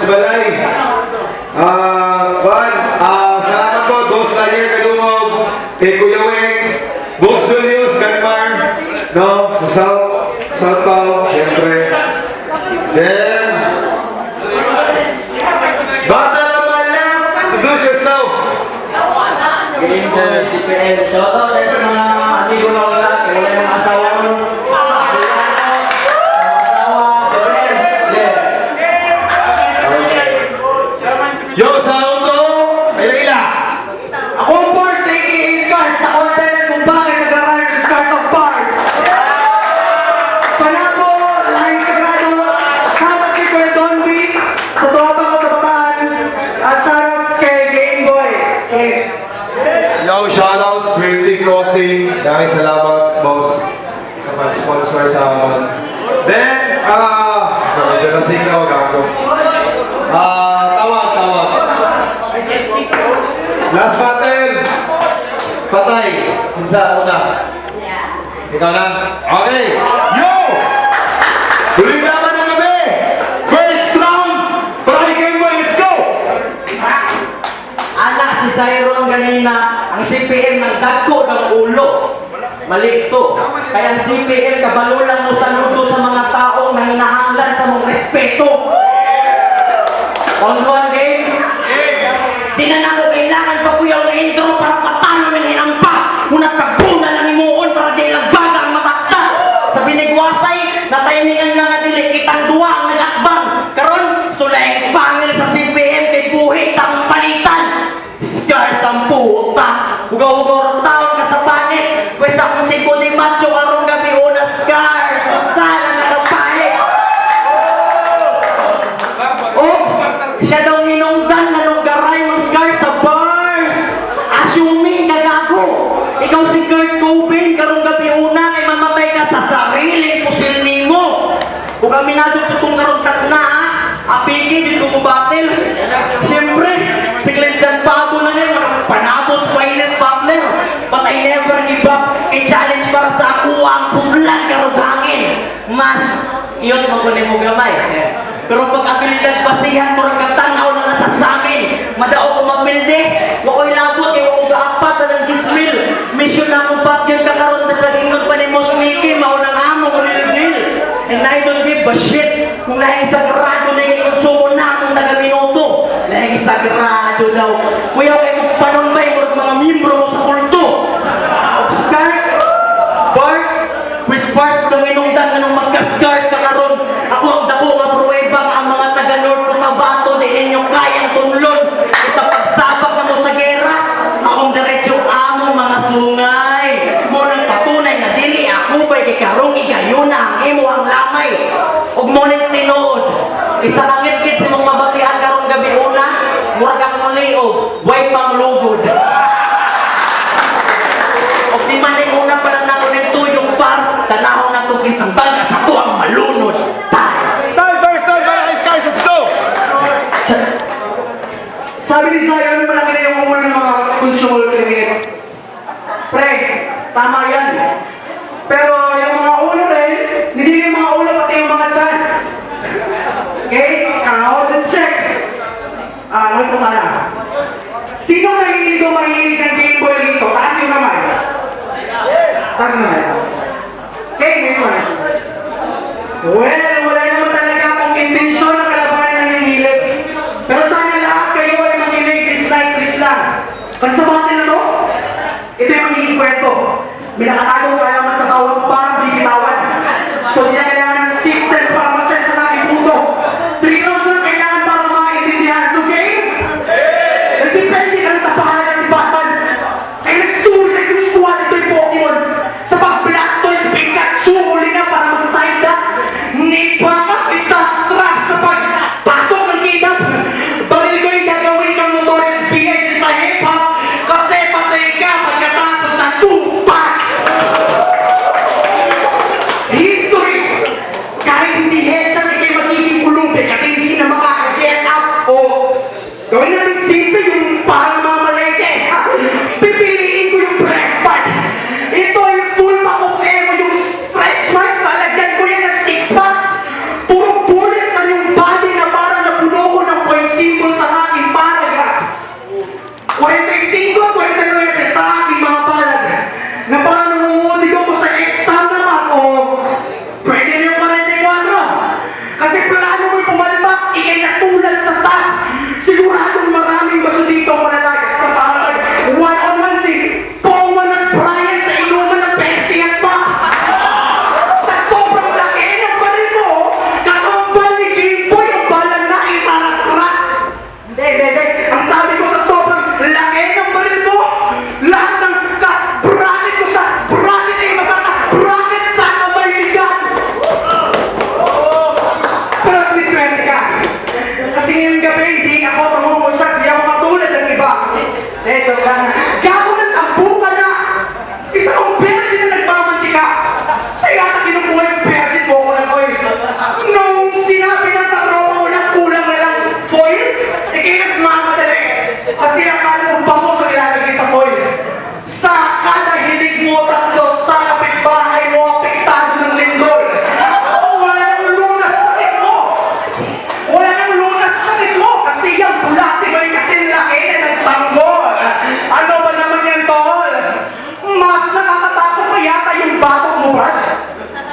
balay. Salamat po, Boss Layer Kadungog, kay Kuya Weng, Boss Julius Ganmar, no, sa South Pao, siyempre. Then, Bata naman lang, introduce yourself. Galing na CPL. Shoutout sa mga amigo ng lahat. Kaya wala yung asawa nun. Yo, sa auto, Layla. Ako ang Bars, a.k.a. Scars. Sa content kung bakit nag-ride ng Scars of Bars. Panako, lahing sagrado. Sama si Kuya Don B. Sa tropa ko sa Bataan. At shoutouts kay Game Boy. Yo, shoutouts, Swifty Coffee. Maraming salamat, boss, sa pag-sponsor sa amin. Then, medyo nasigaw ako. Tawag. Last battle. Patay. Kunsa, una. Ikaw na. Okay. Yo! Huli naman ng gabi. First round. Patay Game Boy, let's go! Anak si Zyron kanina, ang CPM ng dagko ng ulo. Mali ito. Kaya ang CPM, kabalo lang mo saludo sa mga taong nanginahanglan sa mong respeto. Round 1 game. Di na na ko kailangan pa kuyaw na intro para patalo ng hinampa. Unat pagbuna lang imuon para di lang baga ang matakta. Sa binigwasay, natayiningan lang na dili kitang duwa ang nag-akbang. Karon, sulay pangil sa CPM kay buhit ang palitan. Scars ang puta. Hugaw-hugaw taon ka sa panik. Pwesta kong si Cody Macho karong gabi una Scars. Sala na kapanik. Oh, siya daw minungdan na nung garay mo Scars sa bars. Assuming nagago. Ikaw si Kurt Cobain karong gabi una kay mamatay ka sa sariling pusil nimo. Kung kami natututong karong takna, apigi din kong battle. Siyempre, si Clinton Pabo na niya, panabos finest battler. But I never give up. I-challenge para sa ako ang putlan karugangin. Mas, iyon magunin mo gamay. Pero pag abilidad basihan mo rin katanaw na nasa samin, madao ko mapilde, wako'y labot, iwako sa apat sa ng gismil. Mission na akong bakyan kakaroon na sa ginod pa ni Mos Mickey, maunang among real deal. And I don't give a shit kung lahing sagrado na yung konsumo na akong taga-minuto. Lahing sagrado daw. Kuya, kayo magpanumbay mo mga membro mo sa kulto. Scars, bars, which bars ko nang inungdan na nung magka-scars kakaroon. Ako ang dako nga pruweba ang mga taga-North Cotabato di ninyo kayang tunlon. Sa pagsabak na mo sa gera, akong diretso among mga sungay. Mo nang patunay na dili ako ba'y kikarong igayon na ang imo ang lamay. Ug mo nang tinuod. Isa langit-git sa mong mabatihan karong gabi una, murag ang maliog, way pang lugod. Og di man ning una pa lang nako ning tuyong par, tanahon na tong kinsang baga sa tuwang malunod. First time para kay Scars, let's go! Sabi ni Zion, malaki na yung umul ng mga consumer clinic. Pre, tama yan. Pero yung mga ulo rin, hindi yung mga ulo, pati yung mga chan. Okay? Let's check. Ano ito ka na? Sino nahihilig o mahihilig ng Game Boy dito? Taas yung kamay. Taas yung kamay. Okay, next one. Well, wala naman talaga akong intensyon na kalabanan ng hihilig. Pero sana lahat kayo ay makinig, Chris lang. Kasi sa battle na to, ito yung magiging kwento. May nakatagong kalaman sa bawang parang bigitawan. So, hindi na kailangan ng 6 cents para ma-sense sa namin punto. 3,000 na kailangan para makaintindihan. So, okay? Nagdepende ka na sa pahalag si Batman. Kaya sulit yung squad ito yung Pokemon. Sa pag-Blastoise, Pikachu, uli na para mag-side up. Need pa ka, isa trap sa pag-pasok ng kita. Baril ko yung gagawin ng Notorious B.I.G. sa hip-hop. Kasi patay ka pagkatapos ng Tupac. History! Kahit hindi headshot, hindi kayo magiging pulubi kasi hindi na makaka-get up. O gawin natin simple yung parang mamalete. Pipiliin ko yung breast pad. Ito yung full pack of emo, yung stretch marks. Talagyan ko yan ng 6 packs. Puro bullets ang yung body na parang napuno ko ng ngayong gabi, hindi ako tumumulsak, hindi ako matulad ng iba. Joke lang. Gago ng tambukan na! Isa kong virgin na nagmamantika. Sa yata kinukuha yung virgin mo ko na ko eh. Nung sinabi na taropa mo lang kulang na lang foil, kaya nagmamadali. Kasi akala mo bango sa nilalagay sa foil. Sa kada hilig mo tatlo sa kapitbahay mo apektado ng lindol. Wala nang lunas sa sakit mo. Wala nang lunas sa sakit mo kasi yung bulati mo ay kasi laki na nagsanggol. Ano ba naman yan, tol? Mas nakakatakot pa yata yung batok mo, Brad.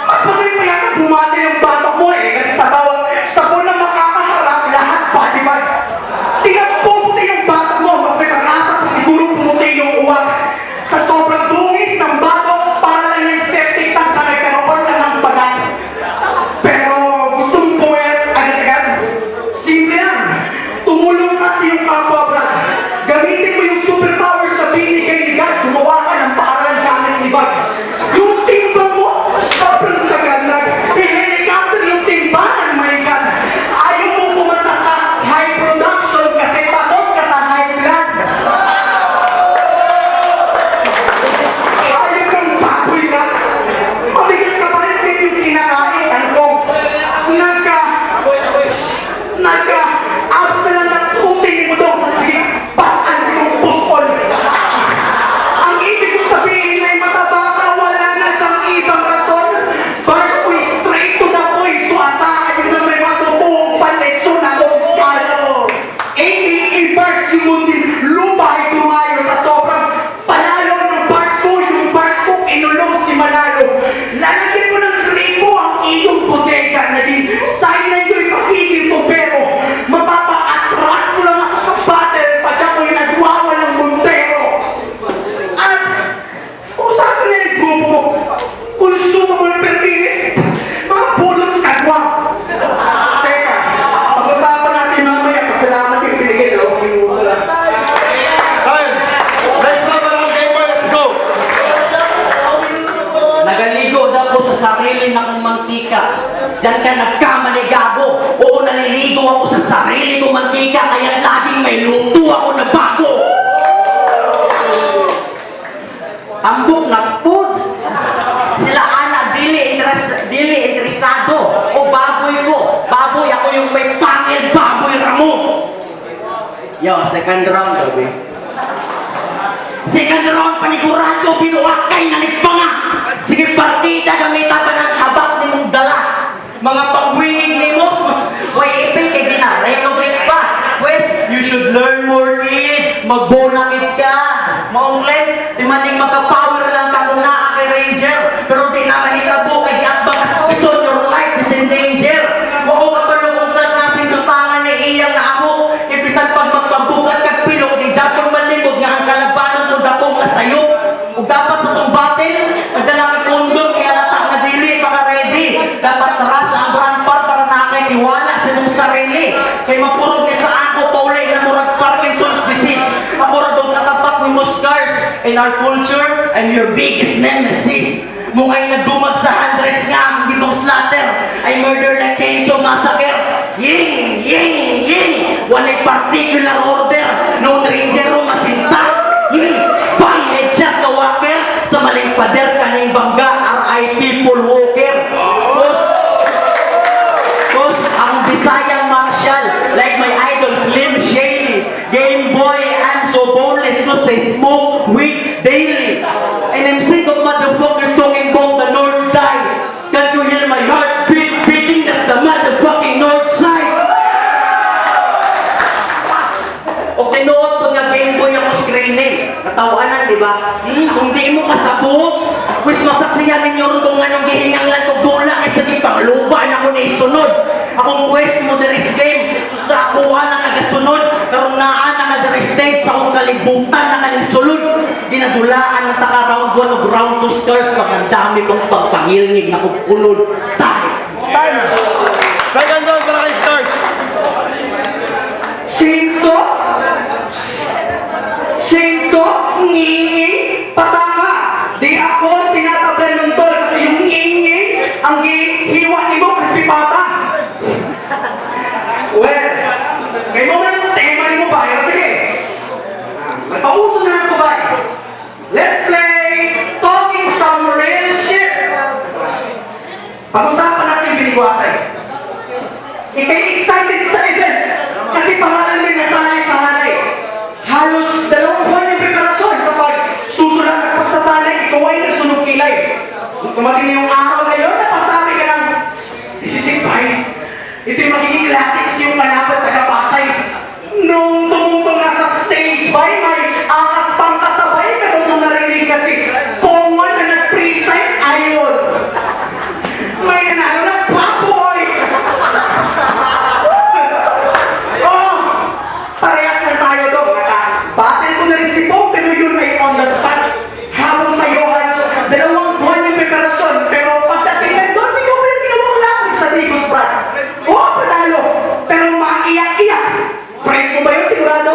Mas magaling pa yata bumati yung batok mo eh. Kasi sa bawat sabon na makakaharap, lahat body bag. Tingnan puputi yung batok mo. Mas may pag-asa pa siguro pumuti yung uwag. Sa sobrang dungis ng batok, para lang yung septic tank na nagkaroon na ng bagat. Pero gusto mong pumayat agad-agad? Simple lang. Tumulong kasi yung kapwa, Brad. Gamitin mo yung superpowers na binigay ni God. Gumawa ka ng paaralan gamit ni God. Yung timbang mo, sobrang saganag. I-helicopter yung timbangan, my God. Ayaw mo pumunta sa high production kasi takot ka sa high blood. Ayaw kang baboy ka. Mabigat ka pa rin kahit yung kinakain. Ano ko? Abs na lang na tutingin mo daw sa sige. Pasan sa mong puskol. Ang ibig ko sabihin ay mataba ka, wala na siyang ibang rason. Bars ko straight to the point. So asahan yun na may matutuong panleksyon na ako sa skull. Bars yung mundi, lupa ay tumayo sa sobrang panalo ng bars ko. Yung bars ko, inulong si Manalo. Lalagyan ko ng gripo ang iyong bodega. Naging sign na yun pagiging tubero. Mapapa-atras mo lang ako sa battle pag ako'y nagwawa ng Montero. At kung saan ka na yung grupo mo, consumable per minute, mga pulong sagwa. Teka, pag-usapan natin mamaya, pasalamat yung pinigil. Time! Let's run around game boy, let's go! Nagaligo daw po sa sarili na kong mantika. Diyan ka nagkamali, gago. Oo, naliligo ako sa sarili kong mantika, kaya laging may luto ako na bago. Ambok na food. Sila ana, dili interesado. O baboy ko. Baboy ako yung may pangil, baboy ramo. Yo, second round, baby. Second round, panigurado, binuwakay na nagpanga. Sige, partida, gamita pa ng habak ni mong dala. Mga pangwinig ni mo, way ipin kay gina-renovate pa. Wes, you should learn more, kid. Magbonakit ka. Maunglet, di maning magka-power lang ka muna, kay Ranger. Pero di na mahitabo, kay Atbang sa episode, your life is in danger. Wako katulong kung saan klaseng tutangan ni iyang na ako. Ibisan pag magpabukat kag pilok, di Japon malimog nga ang kalabanon kung dapong nga sayo. Kung dapat sa itong battle, magdala ka kondom, kaya latak na dili, baka ready. Dapat taras ang brand par para nakakitiwala sa inyong sarili. Kay mapurog niya sa ako, paulay na murag Parkinson's disease. Ako na doon katapat ni Muscars in our culture, I'm your biggest nemesis. Mungay nagdumag sa hundreds nga ang gitong slaughter, I murder like chainsaw massacre. Ying! Ying! Ying! Walay particular order, no ranger o masinta. Bang! Headshot ka walker, sa maling pader kaning bangga, R.I.P. Paul Walker. Cause ang Bisayang Marshall, like my idol Slim Shady, Game Boy, and so boneless no say smoke weed daily. And I'm sick of motherfuckers talking about the North Side. Can't you hear my heart beating? That's the motherfucking North Side. O tinuot ko nga Game Boy ako screening. Katawanan, di ba? Kung di mo kasabot, wis masaksiyan ninyo rin kung anong gihinganglan ko bola kaysa di panglupa na ko na isunod. Akong quest mo the risk game, so sa akuha na nagasunod, karong naan na nag stage sa akong kalibutan na kaning sulod. Ginadulaan ng taka-round 1 of round 2 scars, pagkandami kong pagpangilngig na kong unod. Time! Second round para kay Stars! Chainsaw? Chainsaw? Ngingi? Patanga! Di ako tinatablan ng tol kasi yung ngingi ang hiwa ni mo kasi pipata. Well, classics yung malapit taga Pasay. Nung tumungtong na sa stage by, may angas pang kasabay, pero nung narinig kasi, Pongwan na nag-freestyle, ayun. May nanalo ng baboy! Oh! Parehas na tayo doon. Battle ko na rin si Pong, pero yun ay on the spot. Habang sa'yo, halos 2 buwan yung preparasyon, pero pagdating na doon, ikaw rin ginawang lapit sa Digos, Brad. Oo, panalo. Pero maiyak-iyak. Friend mo ba yun, sigurado?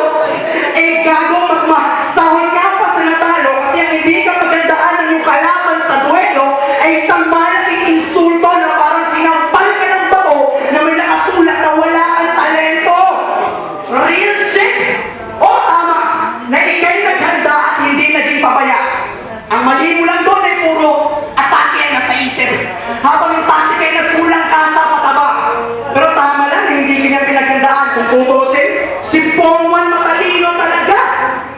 Eh, gago, mas masahol ka pa sa natalo kasi ang hindi ka magandaan ng yung kalaban sa duelo ay isang malaking insulto na parang sinampal ka ng bato na may nakasulat na wala kang talento. Real shit! Oo, tama, na ikay naghanda at hindi naging pabaya. Ang mali mo lang doon ay puro atake ang nasa isip. Habang yung tactic ay nagkulang ka sa pataba. Pero tama lang na hindi kanya pinaghandaan. Kung tutusin, si Pongwan matalino talaga.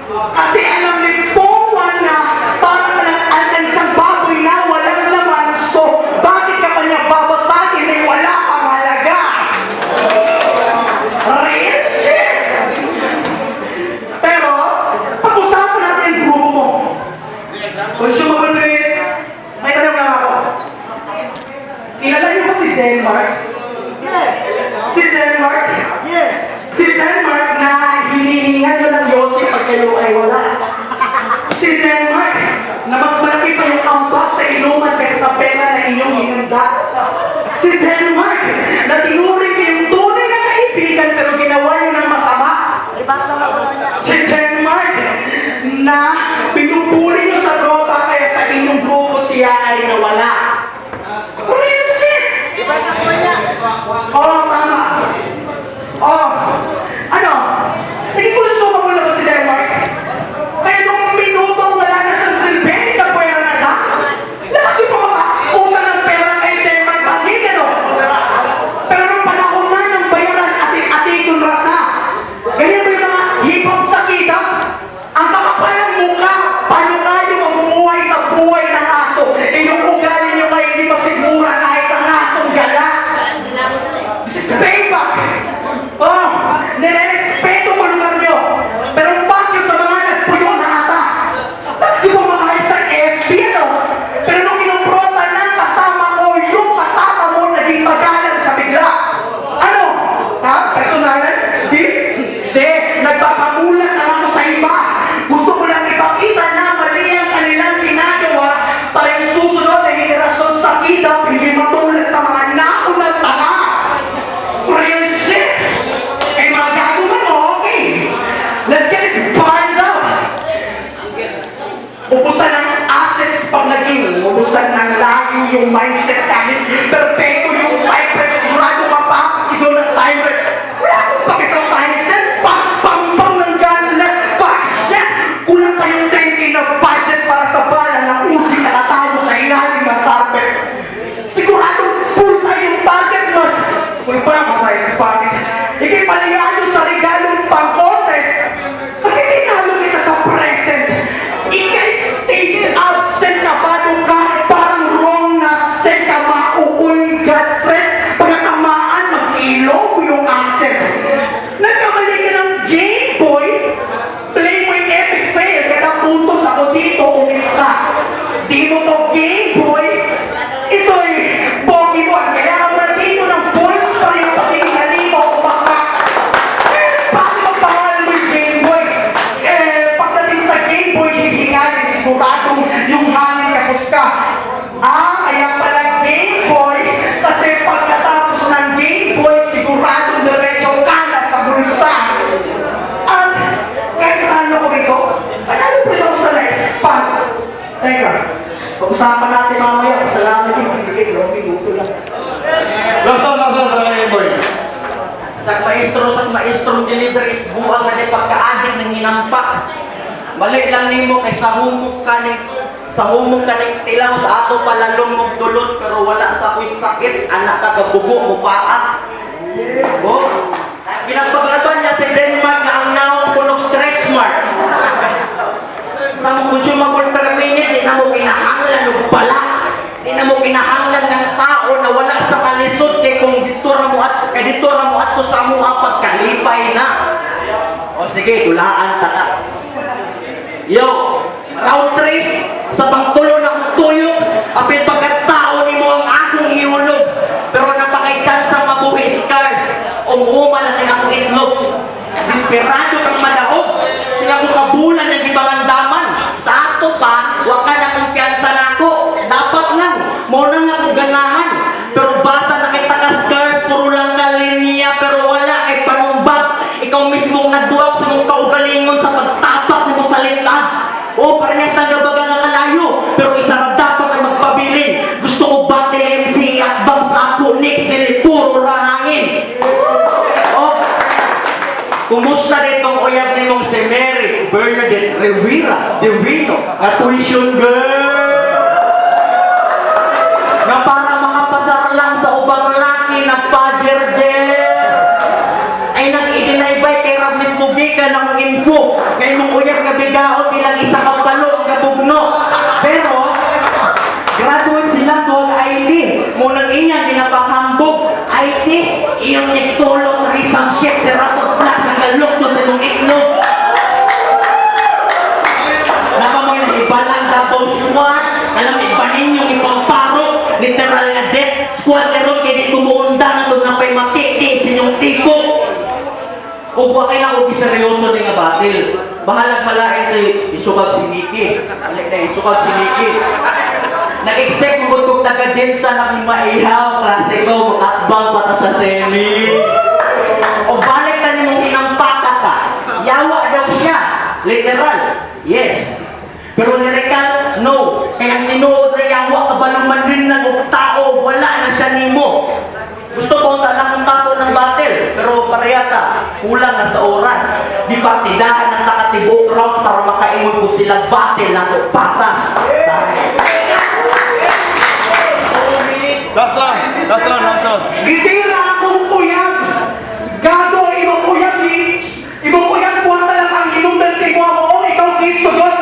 Kasi alam ni Pongwan na parang nag-alkan siyang baboy na walang laman. So, bakit ka pa niya babasagin ay wala kang halaga? Real shit! Pero, pag-usapan natin yung grupo mo. Consumable rate, may tanong lang ako. Kilala niyo ba si Denmark? Si Denmark? Si Denmark na hinihingan niyo ng Yossi pag kayo ay wala. Si Denmark na mas malaki pa yung ambak sa inuman kaysa sa pera na inyong hinanda. Si Denmark na tinuring kayong tunay na kaibigan pero ginawa niyo ng masama. Si Denmark na pinupuli niyo sa droga kaya sa inyong grupo siya ay nawala. Real shit! Oo, tama. Oo. Ano? Naging consumable na ba si Denmark? Kaya nung minutong wala na siyang silbi, siya pwera na siya? Lakas yung pamakautang ng pera kay Denmark Bagay, ano? Pero nung panahon na ng bayaran ating rasa, ganyan ba yung mga hip-hop sa kita? Ang kakapal ng mukha, paano kayo mamumuhay sa buhay ng aso? Eh yung ugali nyo kayo hindi masigura kahit ang asong gala. This is payback! Oh, nire-respeto ko naman nyo. Pero bakit sa mga nagpuyo na ata? Tapos yung mamahal sa FB, ano? Pero nung kinumpronta ng kasama ko, yung kasama mo naging magalang sa bigla. Ano? Ha? Personalan? Di? Nagpapamulat na ako sa iba. Gusto ko lang ipakita na mali ang kanilang ginagawa para yung susunod na henerasyon sa kidap hindi matulad sa mga naunang tanga. Real shit! Eh mga gago man, okay. Let's get this bars out. Ubusan ng assets pag naging ubusan ng lagi yung mindset kahit perfecto yung timer. Sigurado ka pa siguro ng timer. Wala akong pakisang mindset. Pang ng gano'n. Shit! Kulang pa yung 10K na budget para sa bala ng usi na katago sa ilalim ng carpet. Sigurado pulsa yung target mas. Kung pa ako sa spotted. Ikay palayayo sa regalong pang-contest. Kasi tinalo kita sa present. Ikay stage absent na badong ka. Parang wrong na set ka mauuloy God's friend. Pagkatamaan, mag-ilog yung asset. Nagkamali ka ng Game Boy. Play mo yung epic fail. Kaya puntos ako dito umitsa. Di mo to Game Boy. Ito'y Pokemon. Kaya ako na dito ng balls pa rin pati halimaw o baka. Bakit magpangalan mo yung Game Boy? Pagdating sa Game Boy, hihingalin siguradong yung hangin kapos ka. Kaya pala Game Boy. Kasi pagkatapos ng Game Boy, siguradong diretso ka na sa bulsa. At kahit paano ko ito, panalo pa ako sa next part. Teka, pag-usapan natin mamaya. Salamat yung bibigay. Minuto lang. Last boy. Sa maestro deliveries buang na di pagkaahig ng hinampak. Mali lang nimo kay sa humok ka ni tilaw sa ato palalong mong dulot pero wala sa kuy sakit anak ka kabugo mo paat. Pinagbaglaban niya si Denmark na ang naong punog stretch mark. Sa mga consumable per minute, di na mo kinahanglan ng bala. Di na mo kinahanglan ng tao na wala sa kalisod kay kung dito ra mo at Ipay na. O sige, tulaan ta na. Yo, round 3, sa pangtulo ng tuyok, apil pagkatao ni mo ang akong hiulog. Pero napakaitan sa mabuhi scars, umuman natin akong itlog. Desperado kang madaog, tinakong kabulan ng ibangan daman. Sa ato pa, waka na kumpiyansa na ako. Dapat lang, muna nga akong ganahan. Pero basa na kita ka scars, puro lang ka linya, pero wala kay panumbak. Ikaw mismong nagduwag sa mong kaugalingon sa pagtapak ni mo sa litad. O, parehas na gabaga nga kalayo, pero isa na dapat ay magpabilin. Gusto ko battle MC at bang sa ako next nila, puro rahangin. O, kumusta ditong uyab ni mong si Mary Bernadette Rivera Divino, at tuition girl? Na para mga pasar lang sa ubang laki na pajerjer. Ay nag-i-deny-by kay Rab mismo gikan ng info. Kay mong uyab nga bigaon nilang isa ka palo nga bugno. Pero, graduate sila doon IT. Munang inyang ginapahambog. IT, iyong nagtulong risang shit sa Rapot Plus ang galok doon sa itong itlog. Napamoy na ibalang double squad. Alam, iba ninyong ipagparo. Literal na death squad na ron. Kaya di kumuundan doon na pa'y matiti sa inyong tipo. O buwakay na ako seryoso din nga batil. Bahalag malain sa isukag si Nikki. Alek na isukag si Nikki. Nag-expect mo kung taga-jensa na kung maihaw. Klase ko, atbang pata sa semi. O balik ka ni mong inampaka ka. Yawa daw siya. Literal. Yes. Pero lyrical, no. Kaya tinuod na yawa ka ba naman rin ng tao. Wala na siya nimo. Gusto ko na kung taso ng battle, pero parehata, kulang na sa oras. Di ba, tindahan ng nakatibok rounds para makaingon kung sila battle na ito, patas. Last round, Hamson. Gitira akong uyab. Gago, ibang uyab ni. Ibang uyab kuha talaga ang hinundan sa iwa mo. Ikaw kisugod.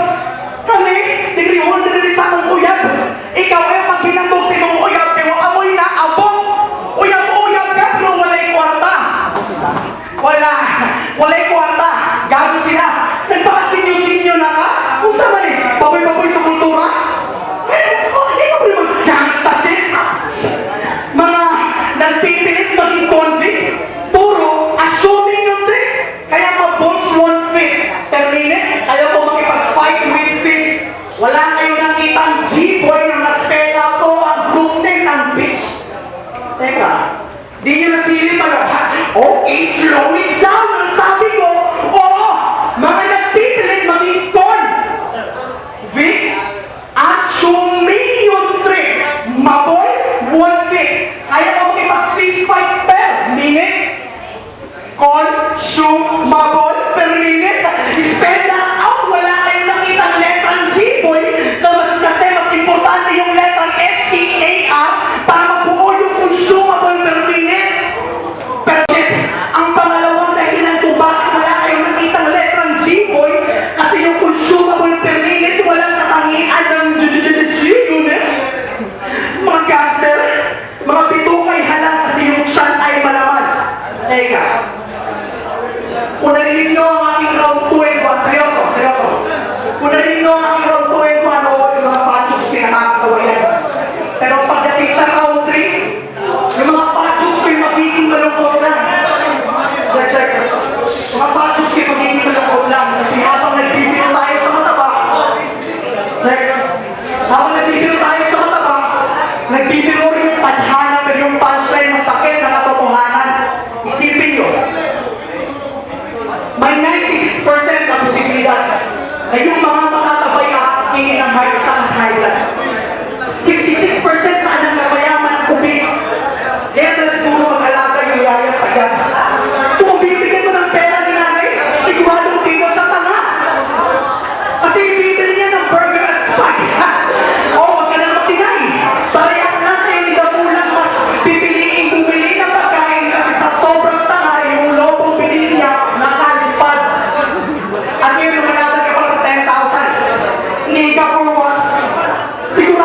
Kami, degree holder rin sa akong uyab. Ikaw ay maghinandog sa ibang uyab. Kaya amoy na abong. Uyab-uyab ka, pero walay kwarta. Walay kwarta. Gago sila. Nagpakasinyo-sinyo na ka. Kung saan man eh, baboy-baboy sa kultura. Hindi ko rin mag-gangsta shit. Mga nagpipilit maging convict, puro assuming yung trick. Kaya ma-balls one fit per minute, ayaw ko makipag-fight with fist. Wala kayo nakitang G-boy na naspela to ang group name ng bitch. Teka, di nyo nasilip ano? Okay, slow it down. Ang sabi ko, oo, mga nagpipilit maging convict, assuming yung trick. Mabol, one fit. Kaya ko makipag-fist fight per minute. Consumable per minute. Spell that out. Wala kayong nakitang letrang G, boy. Kasi mas importante yung letrang S-C-A-R para mabuo yung consumable per minute. Pero ang pangalawang dahilan kung bakit wala kayong nakitang letrang G, boy, kasi yung consumable per minute walang katangian ng G-unit. Mga cancer, mga bitukay halang kasi yung tiyan ay malaman. Teka, kung narinig nyo ang aking round 2 and 1, seryoso. Kung narinig nyo ang aking round 2 and 1, oo, yung mga pachuks pinakakatawa yan. Pero pagdating sa round 3, yung mga pachuks ko'y magiging malungkot lang. Check. Mga pachuks ko'y magiging malungkot lang. Kasi habang nagbibiro tayo sa mataba, nagbibiro rin yung tadhana, pero yung punchline masakit na katotohanan. Isipin nyo, may 96% na posibilidad na yung mga makatabay at tingin ng heart attack at high blood. 66% na anak na mayaman at obese. Kaya na siguro mag-alaga yung yaya sa yan. So kung bibigyan mo ng pera ni nanay, siguradong di mo sa tanga. Kasi ibibili niya ng burger at spaghetti. O, wag ka na magtinay. Parehas na kayo ni Damulang mas pipiliin bumili ng pagkain kasi sa sobrang tanga yung lobong binili niya nakalipad. At ngayon lumalaban ka pala sa 10,000. Niga for once. Siguro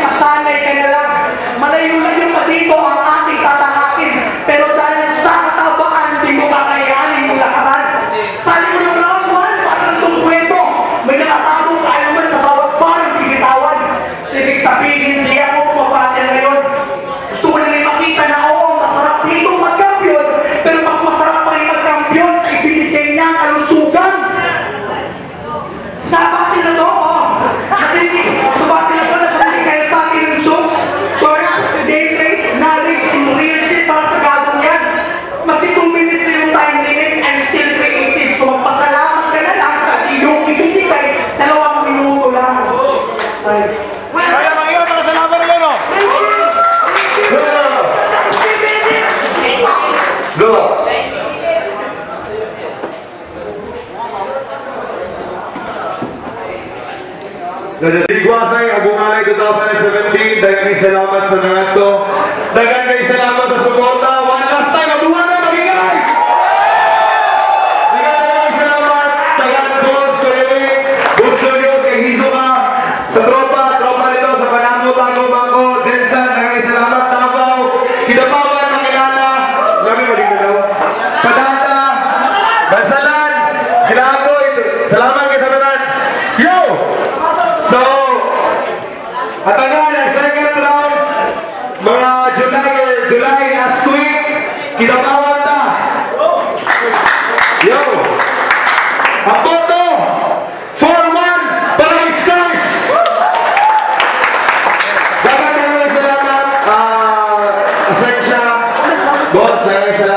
masanay ka na lang. Malayo-layo pa dito ang ating tatahakin. Pero dahil sa katabaan, di mo kakayanin yung lakaran. Sali mo ng round 1, parang itong kwento. May nakatagong kaalaman sa bawat parang bibitawan. So, ibig sabihin, hindi ako pumapatil ngayon. Gusto mo na makita na oo, masarap dito magkampiyon. Pero mas masarap pa rin magkampiyon sa ibinigay niya ang kalusugan. Sa batil na to, sa batil na to, nagpapalik kayo sa akin ng jokes. First, daybreak, knowledge, and real shit para sa gagawin yan. Maski 2 minutes na yung time limit, I'm still creative. So magpasalamat ka na lang kasi yung ibinigay, 2 minuto lang. Ay. Kaya mga iwan, mga salamat na gano'n. Go! Nadadigwasay, Abungalay 2017, dagang kay salamat sa nangato. Dagang kay salamat sa suporta. One last time, Abungalay, magigay! Dagang kay salamat, tagang Boss Koyoy, Boss Koyoy, kay Hizuka, sa tropa nito, sa Panamo, Tago, Bangko, Densan, dagang kay salamat, Davao, Kidapawan, Makilala, kami maligalaw, Padata, Bansalan, Kilagoy, salamat kay Sabanan. Yo! So, at ang second round, mga July last week, kinapawag na. Yo! Ang boto, 4-1 para kay Stars. Dapat salamat, Asensya, boss, salamat.